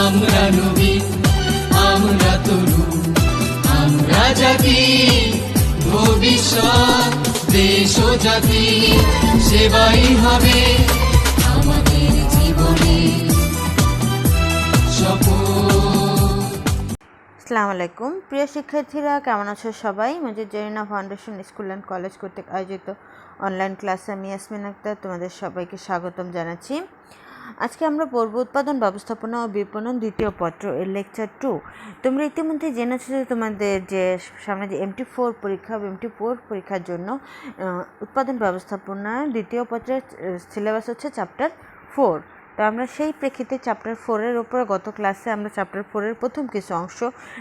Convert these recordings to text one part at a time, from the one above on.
আমরা নবীন, আমরা তরুণ, আমরা জাতি, ভবিষ্যৎ দেশ ও জাতি সেবাই হবে আমাদের জীবনে শপথ। আসসালামু আলাইকুম প্রিয় শিক্ষার্থীরা, কেমন আছো সবাই? Majid Zarina foundation school and college কর্তৃক আয়োজিত অনলাইন ক্লাসে আমি ইয়াসমিন আক্তার তোমাদের সবাইকে স্বাগতম জানাচ্ছি। আজকে আমরা পড়ব উৎপাদন ব্যবস্থাপনা ও বিপণন দ্বিতীয় পত্র এর লেকচার 2। তোমরা ইতিমধ্যে জেনেছো যে তোমাদের যে সামনে যে MT4 পরীক্ষা, MT4 পরীক্ষার জন্য উৎপাদন ব্যবস্থাপনার দ্বিতীয় পত্রের সিলেবাস হচ্ছে চ্যাপ্টার 4। তো আমরা সেই প্রেক্ষিতে চ্যাপ্টার 4-এর উপর গত ক্লাসে আমরা চ্যাপ্টার 4-এর প্রথম কিছু অংশ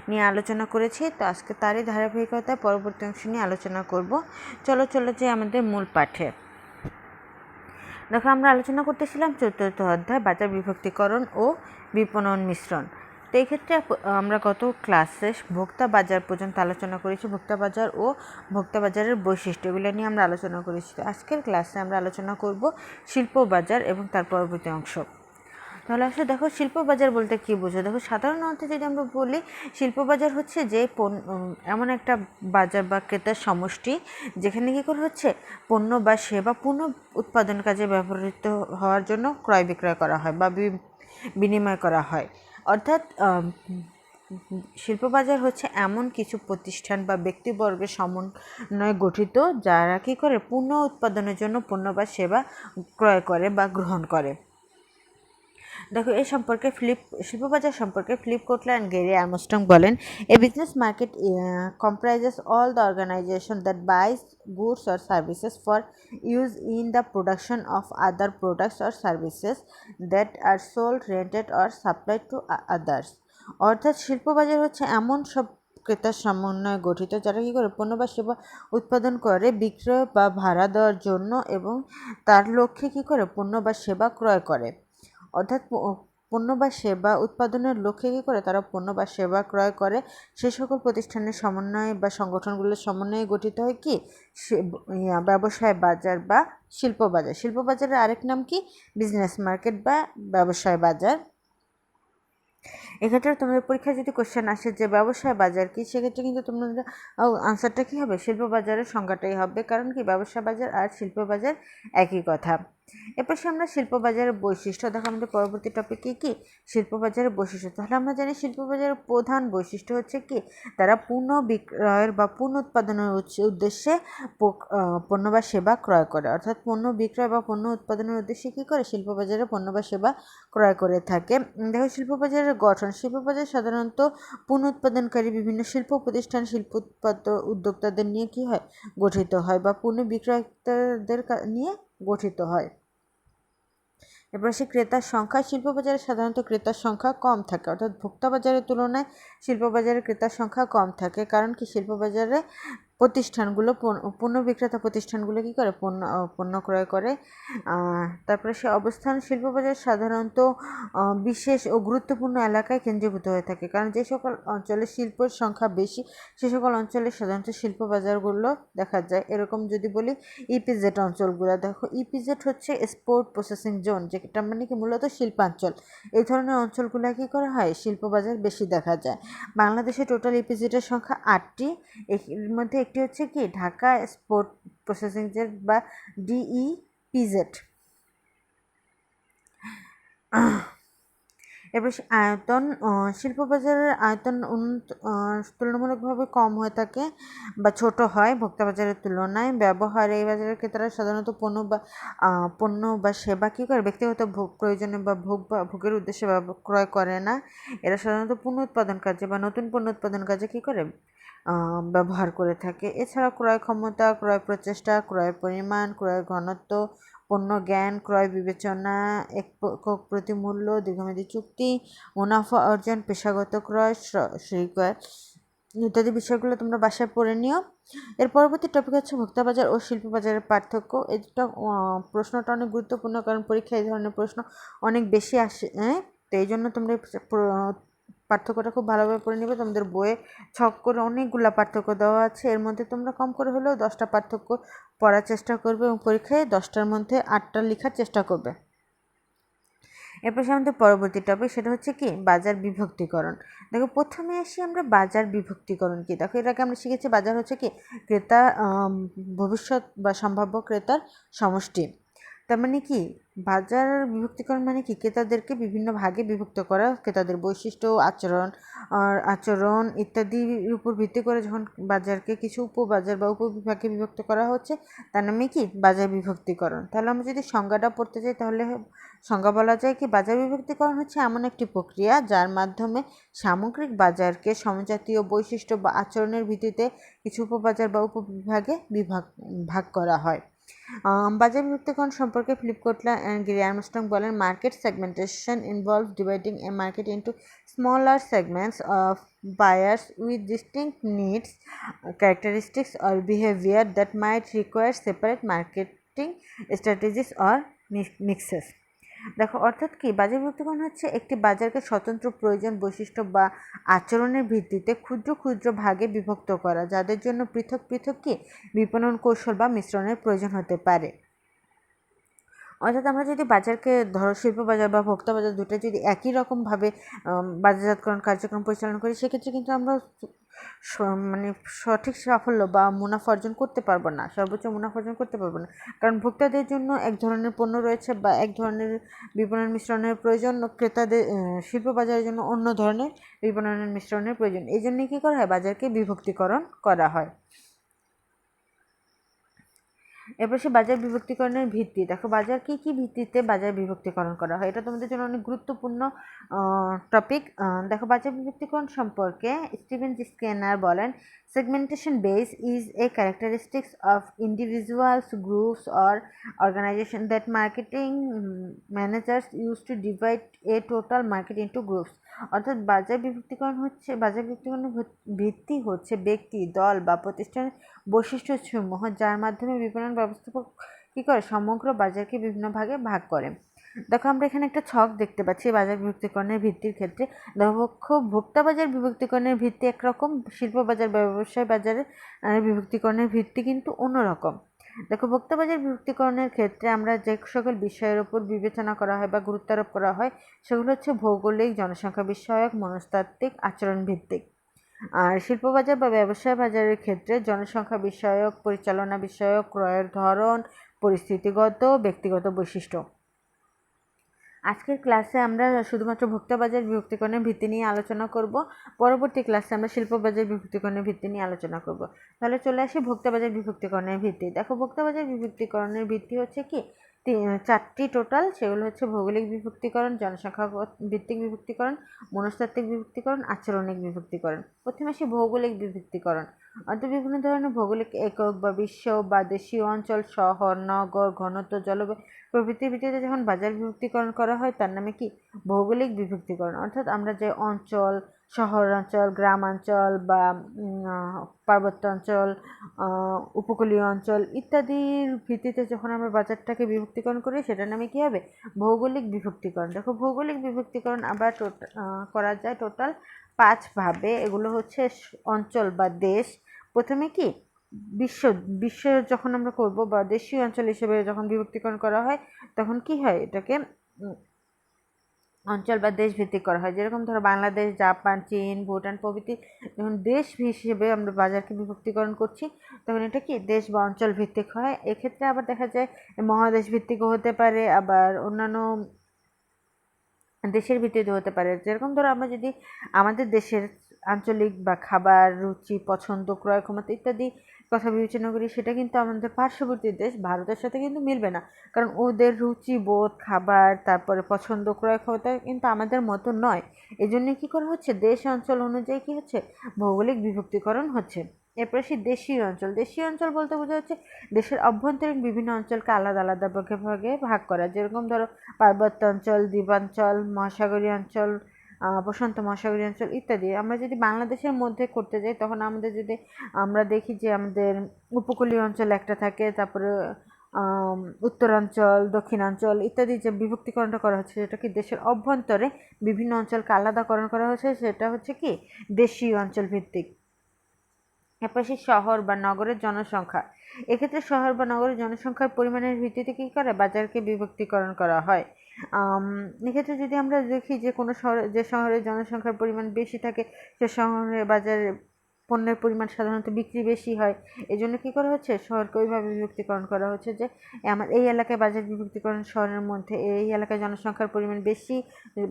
নিয়ে আলোচনা করেছি। তো আজকে তারই ধারাবাহিকতায় পরবর্তী অংশ নিয়ে আলোচনা করব। চলো যে আমাদের মূল পাঠে। দেখো, আমরা আলোচনা করতেছিলাম চতুর্থ অধ্যায় বাজার বিভক্তিকরণ ও বিপণন মিশ্রণ। তো এই ক্ষেত্রে আমরা গত ক্লাসে ভোক্তা বাজার পর্যন্ত আলোচনা করেছি, ভোক্তা বাজার ও ভোক্তা বাজারের বৈশিষ্ট্য এগুলো নিয়ে আমরা আলোচনা করেছি। আজকের ক্লাসে আমরা আলোচনা করব শিল্প বাজার এবং তার পরবর্তী অংশ। তাহলে আসলে দেখো, শিল্প বাজার বলতে কী বোঝো? দেখো, সাধারণ অর্থে যদি আমরা বলি, শিল্প বাজার হচ্ছে যে এমন একটা বাজার বা ক্রেতার সমষ্টি যেখানে কী করে হচ্ছে পণ্য বা সেবা পূর্ণ উৎপাদন কাজে ব্যবহৃত হওয়ার জন্য ক্রয় বিক্রয় করা হয় বা বিনিময় করা হয়। অর্থাৎ শিল্প বাজার হচ্ছে এমন কিছু প্রতিষ্ঠান বা ব্যক্তিবর্গের সমন্বয়ে গঠিত যারা কী করে পূর্ণ উৎপাদনের জন্য পণ্য বা সেবা ক্রয় করে বা গ্রহণ করে। দেখো, এই সম্পর্কে শিল্পবাজার সম্পর্কে Philip Kotler and Gary Armstrong বলেন, a business market comprises all the organization that buys goods or services for use in the production of other products or services that are sold, rented or supplied to others। অর্থাৎ শিল্পবাজার হচ্ছে এমন সব ক্রেতার সমন্বয়ে গঠিত যারা কী করে পণ্য বা সেবা উৎপাদন করে বিক্রয় বা ভাড়া দেওয়ার জন্য এবং তার লক্ষ্যে কী করে পণ্য বা সেবা ক্রয় করে। অর্থাৎ পণ্য বা সেবা উৎপাদনের লক্ষ্যে কী করে তারা পণ্য বা সেবা ক্রয় করে। সে সকল প্রতিষ্ঠানের সমন্বয়ে বা সংগঠনগুলোর সমন্বয়ে গঠিত হয় কি ব্যবসায় বাজার বা শিল্প বাজার। শিল্প বাজারের আরেক নাম কি বিজনেস মার্কেট বা ব্যবসায় বাজার। এক্ষেত্রে তোমাদের পরীক্ষায় যদি কোশ্চেন আসে যে ব্যবসায় বাজার কি, সেক্ষেত্রে কিন্তু তোমাদের আনসারটা কী হবে? শিল্প বাজারের সংজ্ঞাটাই হবে, কারণ কি ব্যবসা বাজার আর শিল্প বাজার একই কথা। এরপর আমরা শিল্প বাজারের বৈশিষ্ট্য দেখো, আমাদের পরবর্তী টপিক কি শিল্প বাজারের বৈশিষ্ট্য। তাহলে আমরা জানি শিল্প বাজারের প্রধান বৈশিষ্ট্য হচ্ছে কি তারা পূর্ণ বিক্রয়ের বা পূর্ণ উৎপাদনের উদ্দেশ্যে পণ্য বা সেবা ক্রয় করে। অর্থাৎ পণ্য বিক্রয় বা পণ্য উৎপাদনের উদ্দেশ্যে কী করে শিল্প বাজারে পণ্য বা সেবা ক্রয় করে থাকে। দেখো, শিল্প বাজারের গঠন। শিল্প বাজার সাধারণত পণ্য উৎপাদনকারী বিভিন্ন শিল্প প্রতিষ্ঠান শিল্প উদ্যোক্তাদের নিয়ে কী হয় গঠিত হয় বা পণ্য বিক্রেতাদের নিয়ে গঠিত হয়। এরপর সে ক্রেতার সংখ্যা। শিল্প বাজারে সাধারণত ক্রেতার সংখ্যা কম থাকে, অর্থাৎ ভোক্তা বাজারের তুলনায় শিল্প বাজারে ক্রেতার সংখ্যা কম থাকে। কারণ কি শিল্প বাজারে প্রতিষ্ঠানগুলো পণ্য বিক্রেতা প্রতিষ্ঠানগুলো কী করে পণ্য ক্রয় করে। তারপরে সে অবস্থান। শিল্প বাজার সাধারণত বিশেষ ও গুরুত্বপূর্ণ এলাকায় কেন্দ্রীভূত হয়ে থাকে, কারণ যে সকল অঞ্চলে শিল্পের সংখ্যা বেশি সে সকল অঞ্চলে সাধারণত শিল্প বাজারগুলো দেখা যায়। এরকম যদি বলি ইপিজেড অঞ্চলগুলো, দেখো ইপিজেড হচ্ছে এক্সপোর্ট প্রসেসিং জোন, যেটা মানে কি মূলত শিল্পাঞ্চল। এই ধরনের অঞ্চলগুলো কী করা হয় শিল্প বাজার বেশি দেখা যায়। বাংলাদেশে টোটাল ইপিজেডের সংখ্যা 8টি। এর মধ্যে একটি হচ্ছে কি ঢাকা এক্সপোর্ট প্রসেসিং জেড বা DEPZ। এবার আয়তন। শিল্প বাজারের আয়তন তুলনামূলকভাবে কম হয়ে থাকে বা ছোট হয় ভোক্তা বাজারের তুলনায়। ব্যবহার। এই বাজারের ক্রেতারা সাধারণত পণ্য বা সেবা কী করে ব্যক্তিগত প্রয়োজনে বা ভোগের উদ্দেশ্যে ক্রয় করে না। এরা সাধারণত পণ্য উৎপাদন কাজে বা নতুন পণ্য উৎপাদন কাজে কী করে ব্যবহার করে থাকে। এছাড়া ক্রয় ক্ষমতা, ক্রয় প্রচেষ্টা, ক্রয়ের পরিমাণ, ক্রয়ের ঘনত্ব, পণ্য জ্ঞান, ক্রয় বিবেচনা, একক প্রতি মূল্য, দীর্ঘমেয়াদী চুক্তি, মুনাফা অর্জন, পেশাগত ক্রয়, ক্রয় ইত্যাদি বিষয়গুলো তোমরা বাসায় পড়ে নিও। এর পরবর্তী টপিক হচ্ছে ভোক্তা বাজার ও শিল্প বাজারের পার্থক্য। এটা প্রশ্নটা অনেক গুরুত্বপূর্ণ, কারণ পরীক্ষায় এই ধরনের প্রশ্ন অনেক বেশি আসে। তো এই জন্য তোমরা পার্থক্যটা খুব ভালোভাবে পড়ে নেবে। তোমাদের বইয়ে ছক করে অনেকগুলো পার্থক্য দেওয়া আছে, এর মধ্যে তোমরা কম করে হলেও 10টা পার্থক্য পড়ার চেষ্টা করবে এবং পরীক্ষায় 10টার মধ্যে 8টা লেখার চেষ্টা করবে। এরপর আমাদের পরবর্তী টপিক, সেটা হচ্ছে কি বাজার বিভক্তিকরণ। দেখো প্রথমে আসি আমরা বাজার বিভক্তিকরণ কি। দেখো এর আগে আমরা শিখেছি বাজার হচ্ছে কি ক্রেতা, ভবিষ্যৎ বা সম্ভাব্য ক্রেতার সমষ্টি। তার মানে কি বাজার বিভক্তিকরণ মানে কি ক্রেতাদেরকে বিভিন্ন ভাগে বিভক্ত করা, ক্রেতাদের বৈশিষ্ট্য, আচরণ ইত্যাদির উপর ভিত্তি করে যখন বাজারকে কিছু উপবাজার বা উপবিভাগে বিভক্ত করা হচ্ছে তার নামে কি বাজার বিভক্তিকরণ। তাহলে আমরা যদি সংজ্ঞাটা পড়তে যাই তাহলে সংজ্ঞা বলা যায় কি বাজার বিভক্তিকরণ হচ্ছে এমন একটি প্রক্রিয়া যার মাধ্যমে সামগ্রিক বাজারকে সমজাতীয় বৈশিষ্ট্য বা আচরণের ভিত্তিতে কিছু উপবাজার বা উপবিভাগে ভাগ করা হয়। বাজার বিভক্তিকরণ সম্পর্কে Philip Kotler and Gary Armstrong বলেন, market segmentation involve dividing a market into smaller segments of buyers with distinct needs, characteristics or behavior that might require separate marketing strategies or mixes. দেখো অর্থাৎ কি বাজার বিভক্তিকরণ হচ্ছে একটি বাজারকে স্বতন্ত্র প্রয়োজন, বৈশিষ্ট্য বা আচরণের ভিত্তিতে ক্ষুদ্র ক্ষুদ্র ভাগে বিভক্ত করা, যাদের জন্য পৃথক পৃথক কি বিপণন কৌশল বা মিশ্রণের প্রয়োজন হতে পারে। অর্থাৎ আমরা যদি বাজারকে ধরো শিল্প বাজার বা ভোক্তা বাজার দুটো যদি একই রকমভাবে বাজারজাতকরণ কার্যক্রম পরিচালনা করি, সেক্ষেত্রে কিন্তু আমরা মানে সঠিক সাফল্য বা মুনাফা অর্জন করতে পারবো না, সর্বোচ্চ মুনাফা অর্জন করতে পারবো না। কারণ ভোক্তাদের জন্য এক ধরনের পণ্য রয়েছে বা এক ধরনের বিপণন মিশ্রণের প্রয়োজন, ক্রেতাদের শিল্প বাজারের জন্য অন্য ধরনের বিপণনের মিশ্রণের প্রয়োজন। এই জন্যই কী করা হয় বাজারকে বিভক্তিকরণ করা হয়। এরপর সে বাজার বিভক্তিকরণের ভিত্তি। দেখো বাজার কী কী ভিত্তিতে বাজার বিভক্তিকরণ করা হয়, এটা তোমাদের জন্য অনেক গুরুত্বপূর্ণ টপিক। দেখো বাজার বিভক্তিকরণ সম্পর্কে স্টিভেন জি স্কেনার বলেন, segmentation base is a characteristics of individuals, groups or organisation that marketing managers use to divide a total market into groups. অর্থাৎ বাজার বিভক্তিকরণের ভিত্তি হচ্ছে ব্যক্তি, দল বা প্রতিষ্ঠানের বৈশিষ্ট্যসমূহ যার মাধ্যমে বিপণন ব্যবস্থাপক কী করে সমগ্র বাজারকে বিভিন্ন ভাগে ভাগ করে। দেখো আমরা এখানে একটা ছক দেখতে পাচ্ছি বাজার বিভক্তিকরণের ভিত্তির ক্ষেত্রে। দেখো ভোক্তা বাজার বিভক্তিকরণের ভিত্তি একরকম, শিল্প বাজার বা ব্যবসায় বাজারের বিভক্তিকরণের ভিত্তি কিন্তু অন্যরকম। দেখো ভোক্তা বাজার বিভক্তিকরণের ক্ষেত্রে আমরা যে সকল বিষয়ের উপর বিবেচনা করা হয় বা গুরুত্ব আরোপ করা হয় সেগুলো হচ্ছে ভৌগোলিক, জনসংখ্যা বিষয়ক, মনস্তাত্ত্বিক, আচরণ ভিত্তিক। আর শিল্প বাজার বা ব্যবসায় বাজারের ক্ষেত্রে জনসংখ্যা বিষয়ক, পরিচালনা বিষয়ক, ক্রয়ের ধরন, পরিস্থিতিগত, ব্যক্তিগত বৈশিষ্ট্য। আজকের ক্লাসে আমরা শুধুমাত্র ভোক্তা বাজার বিভক্তিকরণের ভিত্তি নিয়ে আলোচনা করব, পরবর্তী ক্লাসে আমরা শিল্প বাজার বিভক্তিকরণের ভিত্তি নিয়ে আলোচনা করব। তাহলে চলে আসি ভোক্তা বাজার বিভক্তিকরণের ভিত্তি। দেখো ভোক্তা বাজার বিভক্তিকরণের ভিত্তি হচ্ছে কি চারটি টোটাল, সেগুলো হচ্ছে ভৌগোলিক বিভক্তিকরণ, জনসংখ্যা ভিত্তিক বিভক্তিকরণ, মনস্তাত্ত্বিক বিভক্তিকরণ, আচরণিক বিভক্তিকরণ। প্রথমে আসি ভৌগোলিক বিভক্তিকরণ। অর্থাৎ বিভিন্ন ধরনের ভৌগোলিক একক বা বিশ্ব বা দেশীয় অঞ্চল, শহর, নগর, ঘনত্ব, জলবায়ু প্রভৃতির ভিত্তিতে যখন বাজার বিভক্তিকরণ করা হয় তার নামে কি ভৌগোলিক বিভক্তিকরণ। অর্থাৎ আমরা যে অঞ্চল, শহরাঞ্চল, গ্রামাঞ্চল বা পার্বত্য অঞ্চল, উপকূলীয় অঞ্চল ইত্যাদির ভিত্তিতে যখন আমরা বাজারটাকে বিভক্তিকরণ করি সেটার নামে কী হবে ভৌগোলিক বিভক্তিকরণ। দেখো ভৌগোলিক বিভক্তিকরণ আবার করা যায় টোটাল 5 ভাবে। এগুলো হচ্ছে অঞ্চল বা দেশ, প্রথমে কি বিশ্ব যখন আমরা করব বা দেশীয় অঞ্চল হিসেবে যখন বিভক্তিকরণ করা হয় তখন কি হয় এটাকে অঞ্চল বা দেশ ভিত্তিক করা হয়। যেরকম ধরো বাংলাদেশ, জাপান, চীন, ভুটান প্রভৃতি যখন দেশ হিসেবে আমরা বাজারকে বিভক্তিকরণ করছি তখন এটা কি দেশ বা অঞ্চল ভিত্তিক হয়। এক্ষেত্রে আবার দেখা যায় মহাদেশ ভিত্তিকও হতে পারে, আবার অন্যান্য দেশের ভিত্তিতে হতে পারে। যেরকম ধরো আমরা যদি আমাদের দেশের আঞ্চলিক বা খাবার, রুচি, পছন্দ, ক্রয় ক্ষমতা ইত্যাদি কথা বিবেচনা করি সেটা কিন্তু আমাদের পার্শ্ববর্তী দেশ ভারতের সাথে কিন্তু মিলবে না, কারণ ওদের রুচি বোধ, খাবার, তারপরে পছন্দ, ক্রয় ক্ষমতা কিন্তু আমাদের মতো নয়। এই জন্য কী করা হচ্ছে দেশ অঞ্চল অনুযায়ী কী হচ্ছে ভৌগোলিক বিভক্তিকরণ হচ্ছে। এরপরে সেই দেশীয় অঞ্চল। দেশীয় অঞ্চল বলতে বোঝা হচ্ছে দেশের অভ্যন্তরীণ বিভিন্ন অঞ্চলকে আলাদা আলাদা ভাগে ভাগে ভাগ করা। যেরকম ধরো পার্বত্য অঞ্চল, দ্বীপাঞ্চল, মহাসাগরীয় অঞ্চল, প্রশান্ত মহাসাগরীয় অঞ্চল ইত্যাদি। আমরা যদি বাংলাদেশের মধ্যে করতে যাই তখন আমাদের যদি আমরা দেখি যে আমাদের উপকূলীয় অঞ্চল একটা থাকে, তারপরে উত্তরাঞ্চল, দক্ষিণাঞ্চল ইত্যাদি যে বিভক্তিকরণটা করা হচ্ছে সেটা কি দেশের অভ্যন্তরে বিভিন্ন অঞ্চলকে আলাদাকরণ করা হয়েছে, সেটা হচ্ছে কি দেশীয় অঞ্চল ভিত্তিক। এরপর সেই শহর বা নগরের জনসংখ্যা। এক্ষেত্রে শহর বা নগরের জনসংখ্যার পরিমাণের ভিত্তিতে কী করে বাজারকে বিভক্তিকরণ করা হয়। এক্ষেত্রে যদি আমরা দেখি যে কোনো শহরে, যে শহরে জনসংখ্যার পরিমাণ বেশি থাকে, সে শহরে বাজারে পণ্যের পরিমাণ সাধারণত বিক্রি বেশি হয়। এই জন্য কী করা হচ্ছে, শহরকে ওইভাবে বিভক্তিকরণ করা হচ্ছে যে আমার এই এলাকায় বাজার বিভক্তিকরণ, শহরের মধ্যে এই এলাকায় জনসংখ্যার পরিমাণ বেশি,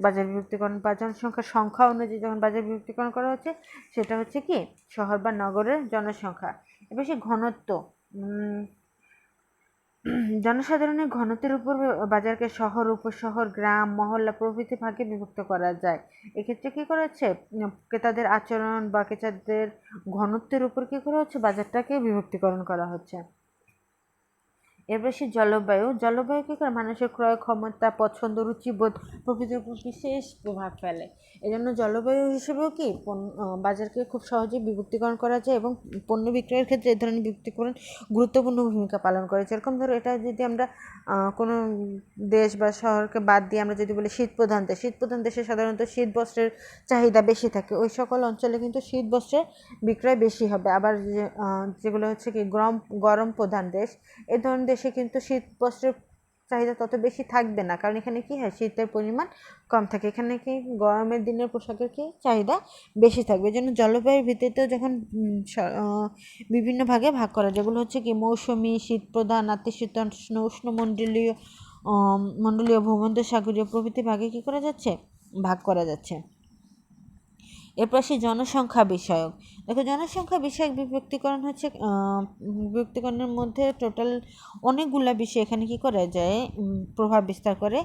বাজার বিভক্তিকরণ বা জনসংখ্যার সংখ্যা অনুযায়ী যখন বাজার বিভক্তিকরণ করা হচ্ছে, সেটা হচ্ছে কি শহর বা নগরের জনসংখ্যা। এবার সে ঘনত্ব, জনসাধারণের ঘনত্বের উপর বাজারকে শহর, উপশহর, গ্রাম, মহল্লা প্রভৃতি ভাগে বিভক্ত করা যায়। এক্ষেত্রে কী করা হচ্ছে, ক্রেতাদের আচরণ বা ক্রেতাদের ঘনত্বের উপর কী করা হচ্ছে, বাজারটাকে বিভক্তিকরণ করা হচ্ছে। এরপর সে জলবায়ু, জলবায়ু কী করে মানুষের ক্রয় ক্ষমতা, পছন্দ, রুচিবোধ প্রভৃতির উপর বিশেষ প্রভাব ফেলে। এজন্য জলবায়ু হিসেবেও কি বাজারকে খুব সহজে বিভক্তিকরণ করা যায় এবং পণ্য বিক্রয়ের ক্ষেত্রে এই ধরনের বিভক্তিকরণ গুরুত্বপূর্ণ ভূমিকা পালন করে। যেরকম ধরো, এটা যদি আমরা কোনো দেশ বা শহরকে বাদ দিয়ে আমরা যদি বলি শীতপ্রধান দেশ, শীতপ্রধান দেশে সাধারণত শীত বস্ত্রের চাহিদা বেশি থাকে, ওই সকল অঞ্চলে কিন্তু শীত বস্ত্রের বিক্রয় বেশি হবে। আবার যেগুলো হচ্ছে কি গরম প্রধান দেশ, এই ধরনের দেশে কিন্তু শীত বস্ত্রের চাহিদা তত বেশি থাকবে না, কারণ এখানে কি হয়, শীতের পরিমাণ কম থাকে, এখানে কি গরমের দিনের পোশাকের কি চাহিদা বেশি থাকবে। এই জন্য জলবায়ুর ভিত্তিতেও যখন বিভিন্ন ভাগে ভাগ করা, যেগুলো হচ্ছে কি মৌসুমী, শীতপ্রধান, নাতিশীতোষ্ণ, উষ্ণমণ্ডলীয়, মণ্ডলীয়, ভূমধ্যসাগরীয় প্রভৃতি ভাগে কী করা যাচ্ছে, ভাগ করা যাচ্ছে। এরপর আসি জনসংখ্যা বিষয়ক। দেখো, জনসংখ্যা বিষয়ক বিভক্তিকরণ হচ্ছে, বিভক্তিকরণের মধ্যে টোটাল অনেকগুলা বিষয় এখানে কি করা যায়, প্রভাব বিস্তার করে।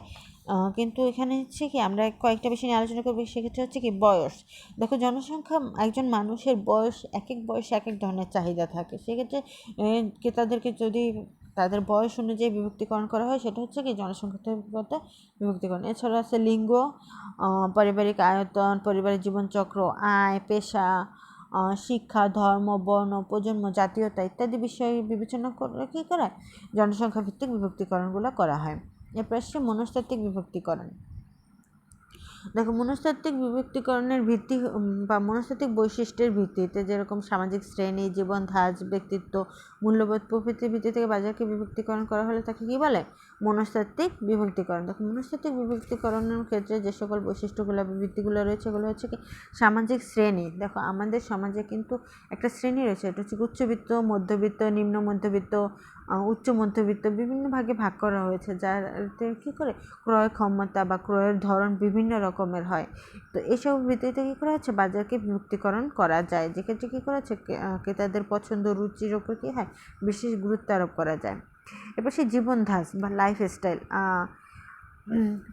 কিন্তু এখানে হচ্ছে কি আমরা কয়েকটা বিষয় নিয়ে আলোচনা করবো। সেক্ষেত্রে হচ্ছে কি বয়স। দেখো, জনসংখ্যা, একজন মানুষের বয়স, এক এক বয়সে এক এক ধরনের চাহিদা থাকে। সেক্ষেত্রে ক্রেতাদেরকে যদি তাদের বয়স অনুযায়ী বিভক্তিকরণ করা হয়, সেটা হচ্ছে কি জনসংখ্যাগত বিভক্তিকরণ। এছাড়া আছে লিঙ্গ, পারিবারিক আয়তন, পরিবারের জীবনচক্র, আয়, পেশা, শিক্ষা, ধর্ম, বর্ণ, প্রজন্ম, জাতীয়তা ইত্যাদি বিষয় বিবেচনা করে কী করা হয়, জনসংখ্যা ভিত্তিক বিভক্তিকরণগুলো করা হয়। এরপর আসছে মনস্তাত্ত্বিক বিভক্তিকরণ। দেখো, মনস্তাত্ত্বিক বিভক্তিকরণের ভিত্তি বা মনস্তাত্ত্বিক বৈশিষ্ট্যের ভিত্তিতে, যেরকম সামাজিক শ্রেণী, জীবন ধাঁচ, ব্যক্তিত্ব, মূল্যবোধ প্রভৃতির ভিত্তি থেকে বাজারকে বিভক্তিকরণ করা হলে তাকে কী বলে, মনস্তাত্ত্বিক বিভক্তিকরণ। দেখো, মনস্তাত্ত্বিক বিভক্তিকরণের ক্ষেত্রে যে সকল বৈশিষ্ট্যগুলো বা ভিত্তিগুলো রয়েছে, এগুলো হচ্ছে কি সামাজিক শ্রেণী। দেখো, আমাদের সমাজে কিন্তু একটা শ্রেণী রয়েছে, এটা হচ্ছে উচ্চবিত্ত, মধ্যবিত্ত, নিম্ন মধ্যবিত্ত, উচ্চ মধ্যবিত্ত, বিভিন্ন ভাগে ভাগ করা হয়েছে, যাতে কী করে ক্রয় ক্ষমতা বা ক্রয়ের ধরন বিভিন্ন রকমের হয়। তো এসব ভিত্তিতে কী করা হচ্ছে, বাজারকে বিভক্তিকরণ করা যায়, যেক্ষেত্রে কী করা হচ্ছে, ক্রেতাদের পছন্দ, রুচির ওপর কী হয়, বিশেষ গুরুত্ব আরোপ করা যায়। এবার সেই জীবনধাঁচ বা লাইফস্টাইল,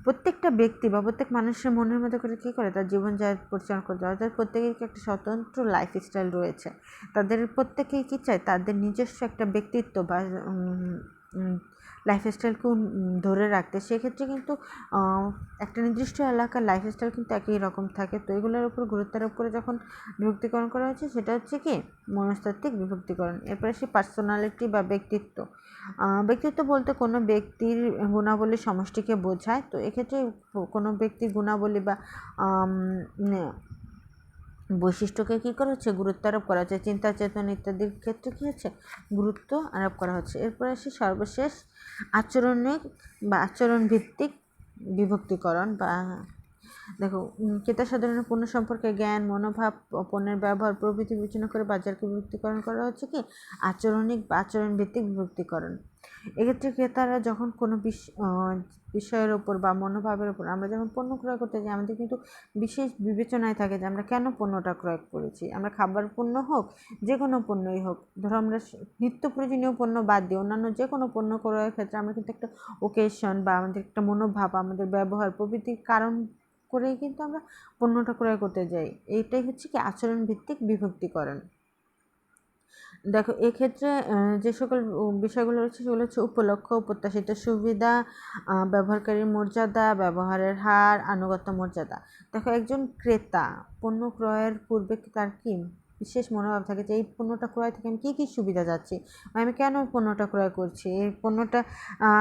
প্রত্যেকটা ব্যক্তি বা প্রত্যেক মানুষের মনের মতো করে কী করে তার জীবনযাপন পরিচালনা করতে হয়। তাদের প্রত্যেকের একটা স্বতন্ত্র লাইফস্টাইল রয়েছে, তাদের প্রত্যেকেই কী চায়, তাদের নিজস্ব একটা ব্যক্তিত্ব বা লাইফস্টাইলকেও ধরে রাখতে। সেক্ষেত্রে কিন্তু একটা নির্দিষ্ট এলাকার লাইফস্টাইল কিন্তু একই রকম থাকে। তো এগুলোর উপর গুরুত্ব আরোপ করে যখন বিভক্তিকরণ করা হচ্ছে, সেটা হচ্ছে কি মনস্তাত্ত্বিক বিভক্তিকরণ। এরপরে সে পার্সোনালিটি বা ব্যক্তিত্ব। ব্যক্তিত্ব বলতে কোনো ব্যক্তির গুণাবলী সমষ্টিকে বোঝায়। তো এক্ষেত্রে কোনো ব্যক্তির গুণাবলী বা বৈশিষ্ট্যকে কী করা হচ্ছে, গুরুত্ব আরোপ করা হচ্ছে। চিন্তা, চেতনা ইত্যাদির ক্ষেত্রে কী হচ্ছে, গুরুত্ব আরোপ করা হচ্ছে। এরপর আসি সর্বশেষ আচরণিক বা আচরণ ভিত্তিক বিভক্তিকরণ। বা দেখো, ক্রেতা সাধারণ পণ্য সম্পর্কে জ্ঞান, মনোভাব, পণ্যের ব্যবহার প্রভৃতি বিবেচনা করে বাজারকে বিভক্তিকরণ করা হচ্ছে কি আচরণিক বা আচরণ ভিত্তিক বিভক্তিকরণ। এক্ষেত্রে ক্রেতারা যখন কোনো বিষয়ের ওপর বা মনোভাবের ওপর আমরা যখন পণ্য ক্রয় করতে যাই, আমাদের কিন্তু বিশেষ বিবেচনায় থাকে যে আমরা কেন পণ্যটা ক্রয় করেছি। আমরা খাবার পণ্য হোক, যে কোনো পণ্যই হোক, ধরো আমরা নিত্য প্রয়োজনীয় পণ্য বাদ দিয়ে অন্যান্য যে কোনো পণ্য ক্রয়ের ক্ষেত্রে আমরা কিন্তু একটা ওকেশন বা আমাদের একটা মনোভাব, আমাদের ব্যবহার প্রভৃতির কারণ করেই কিন্তু আমরা পণ্যটা ক্রয় করতে যাই। এইটাই হচ্ছে কি আচরণ ভিত্তিক বিভক্তিকরণ। দেখো, এক্ষেত্রে যে সকল বিষয়গুলো রয়েছে, সেগুলো হচ্ছে উপলক্ষ, প্রত্যাশিত সুবিধা, ব্যবহারকারীর মর্যাদা, ব্যবহারের হার, আনুগত্য মর্যাদা। দেখো, একজন ক্রেতা পণ্য ক্রয়ের পূর্বে তার কি বিশেষ মনোভাব থাকে যে এই পণ্যটা ক্রয় থেকে আমি কী কী সুবিধা যাচ্ছি, বা আমি কেন পণ্যটা ক্রয় করছি, এই পণ্যটা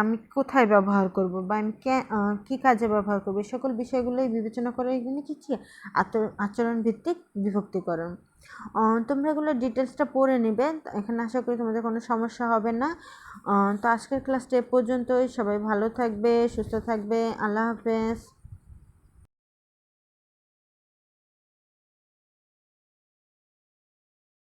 আমি কোথায় ব্যবহার করব, বা আমি কী কাজে ব্যবহার করব, এই সকল বিষয়গুলোই বিবেচনা করে এগুলি কি আচরণ ভিত্তিক বিভক্তিকরণ। তোমরা এগুলো ডিটেলসটা পড়ে নিবে, এখানে আশা করি তোমাদের কোনো সমস্যা হবে না। তো আজকের ক্লাসটা এ পর্যন্তই। সবাই ভালো থাকবে, সুস্থ থাকবে। আল্লাহ হাফেজ।